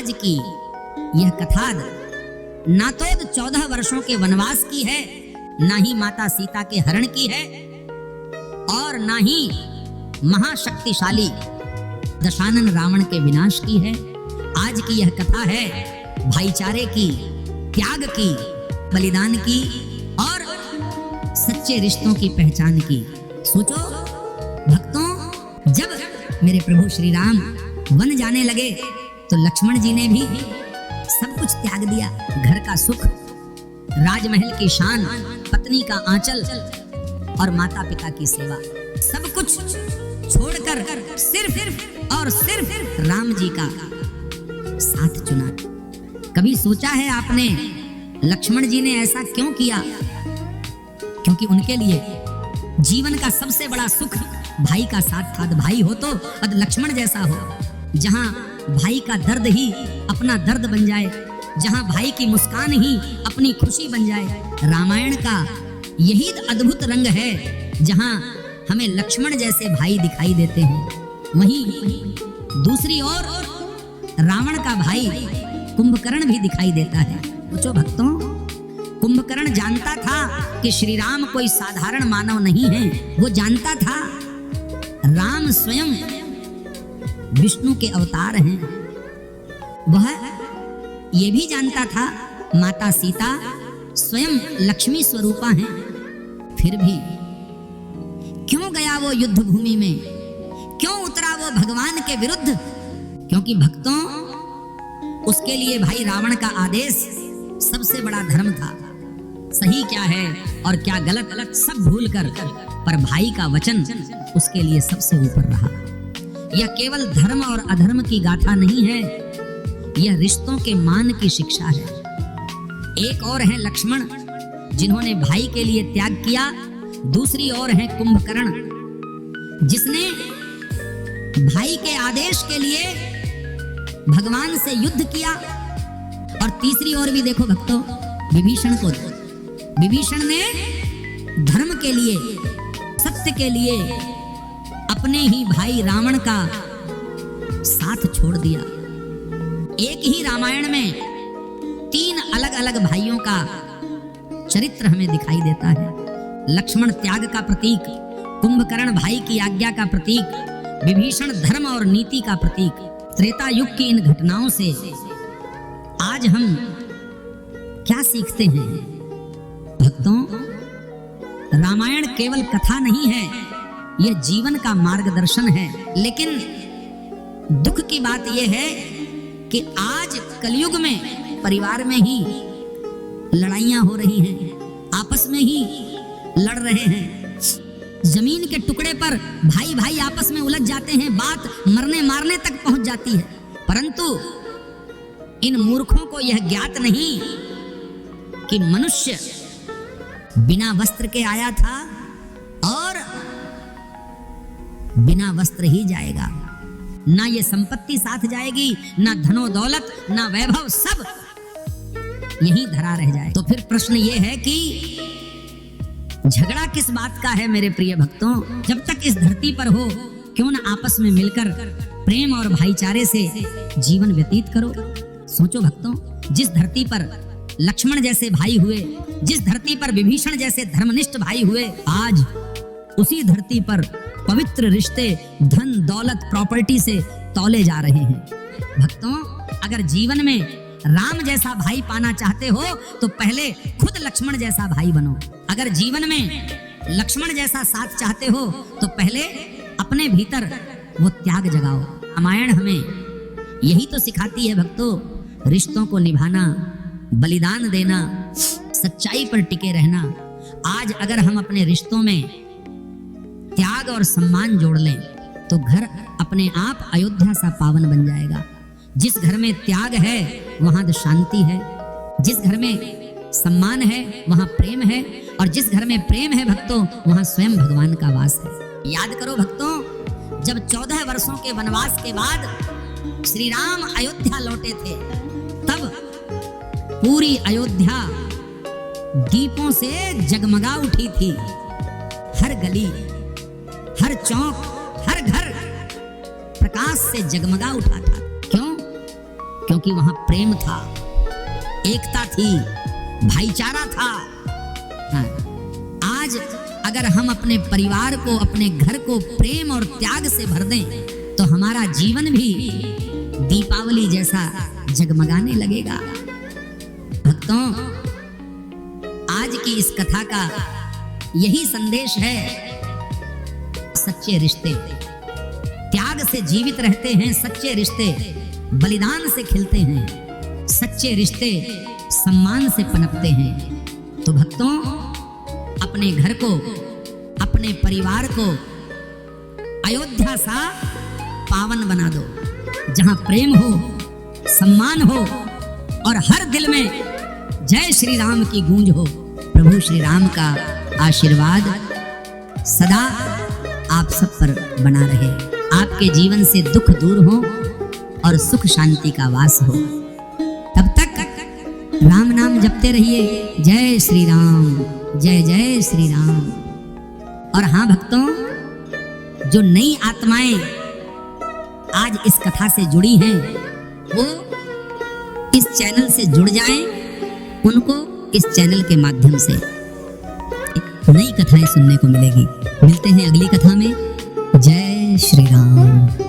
आज की यह कथा ना तो 14 वर्षों के वनवास की है, ना ही माता सीता के हरण की है, और ना ही महाशक्तिशाली दशानन रावण के विनाश की है। आज की यह कथा है भाईचारे की, त्याग की, बलिदान की और सच्चे रिश्तों की पहचान की। सोचो भक्तों, जब मेरे प्रभु श्री राम वन जाने लगे तो लक्ष्मण जी ने भी सब कुछ त्याग दिया। घर का सुख, राजमहल की शान, पत्नी का आंचल और माता पिता की सेवा, सब कुछ छोड़कर सिर्फ और सिर्फ राम जी का साथ चुना। कभी सोचा है आपने लक्ष्मण जी ने ऐसा क्यों किया? क्योंकि उनके लिए जीवन का सबसे बड़ा सुख भाई का साथ था। भाई हो तो लक्ष्मण जैसा हो, जहां भाई का दर्द ही अपना दर्द बन जाए, जहां भाई की मुस्कान ही अपनी खुशी बन जाए। रामायण का यही अद्भुत रंग है जहां हमें लक्ष्मण जैसे भाई दिखाई देते हैं। वहीं दूसरी ओर रावण का भाई कुंभकर्ण भी दिखाई देता है। पूछो भक्तों, कुंभकर्ण जानता था कि श्री राम कोई साधारण मानव नहीं है। वो जानता था राम स्वयं विष्णु के अवतार हैं। वह ये भी जानता था माता सीता स्वयं लक्ष्मी स्वरूपा हैं। फिर भी क्यों गया वो युद्ध भूमि में? क्यों उतरा वो भगवान के विरुद्ध? क्योंकि भक्तों, उसके लिए भाई रावण का आदेश सबसे बड़ा धर्म था। सही क्या है और क्या गलत सब भूलकर, पर भाई का वचन उसके लिए सबसे ऊपर रहा। यह केवल धर्म और अधर्म की गाथा नहीं है, यह रिश्तों के मान की शिक्षा है। एक और है लक्ष्मण जिन्होंने भाई के लिए त्याग किया, दूसरी ओर है कुंभकर्ण जिसने भाई के आदेश के लिए भगवान से युद्ध किया। और तीसरी ओर भी देखो भक्तों, विभीषण को, विभीषण ने धर्म के लिए, सत्य के लिए अपने ही भाई रावण का साथ छोड़ दिया। एक ही रामायण में 3 अलग अलग भाइयों का चरित्र हमें दिखाई देता है। लक्ष्मण त्याग का प्रतीक, कुंभकर्ण भाई की आज्ञा का प्रतीक, विभीषण धर्म और नीति का प्रतीक। त्रेता युग की इन घटनाओं से आज हम क्या सीखते हैं? भक्तों, रामायण केवल कथा नहीं है, यह जीवन का मार्गदर्शन है। लेकिन दुख की बात यह है कि आज कलयुग में परिवार में ही लड़ाइयां हो रही हैं, आपस में ही लड़ रहे हैं। जमीन के टुकड़े पर भाई भाई आपस में उलझ जाते हैं, बात मरने मारने तक पहुंच जाती है। परंतु इन मूर्खों को यह ज्ञात नहीं कि मनुष्य बिना वस्त्र के आया था और बिना वस्त्र ही जाएगा। ना ये संपत्ति साथ जाएगी, ना धनो दौलत, ना वैभव, सब यही धरा रह जाए। तो फिर प्रश्न ये है कि झगड़ा किस बात का है मेरे प्रिय भक्तों? जब तक इस धरती पर हो, क्यों ना आपस में मिलकर प्रेम और भाईचारे से जीवन व्यतीत करो। सोचो भक्तों, जिस धरती पर लक्ष्मण जैसे भाई हुए, जिस धरती पर विभीषण जैसे धर्मनिष्ठ भाई हुए, आज उसी धरती पर पवित्र रिश्ते धन दौलत प्रॉपर्टी से तौले जा रहे हैं। भक्तों, अगर जीवन में राम जैसा भाई पाना चाहते हो तो पहले खुद लक्ष्मण जैसा भाई बनो। अगर जीवन में लक्ष्मण जैसा साथ चाहते हो तो पहले अपने भीतर वो त्याग जगाओ। रामायण हमें यही तो सिखाती है भक्तों, रिश्तों को निभाना, बलिदान देना, सच्चाई पर टिके रहना। आज अगर हम अपने रिश्तों में त्याग और सम्मान जोड़ लें तो घर अपने आप अयोध्या सा पावन बन जाएगा। जिस घर में त्याग है वहां शांति है, जिस घर में सम्मान है वहां प्रेम है, और जिस घर में प्रेम है भक्तों वहां स्वयं भगवान का वास है। याद करो भक्तों, जब 14 वर्षों के वनवास के बाद श्री राम अयोध्या लौटे थे, तब पूरी अयोध्या दीपों से जगमगा उठी थी। हर गली, हर चौक, हर घर प्रकाश से जगमगा उठा था। क्यों? क्योंकि वहां प्रेम था, एकता थी, भाईचारा था। हाँ। आज अगर हम अपने परिवार को, अपने घर को प्रेम और त्याग से भर दें तो हमारा जीवन भी दीपावली जैसा जगमगाने लगेगा। भक्तों, आज की इस कथा का यही संदेश है। सच्चे रिश्ते त्याग से जीवित रहते हैं, सच्चे रिश्ते बलिदान से खिलते हैं, सच्चे रिश्ते सम्मान से पनपते हैं। तो भक्तों, अपने घर को, अपने परिवार को अयोध्या सा पावन बना दो, जहां प्रेम हो, सम्मान हो और हर दिल में जय श्री राम की गूंज हो। प्रभु श्री राम का आशीर्वाद सदा आप सब पर बना रहे, आपके जीवन से दुख दूर हो और सुख शांति का वास हो। तब तक राम नाम जपते रहिए। जय श्री राम, जय जय श्री राम। और हाँ भक्तों, जो नई आत्माएं आज इस कथा से जुड़ी हैं, वो इस चैनल से जुड़ जाएं, उनको इस चैनल के माध्यम से नई कथाएं सुनने को मिलेगी। मिलते हैं अगली कथा में। जय श्री राम।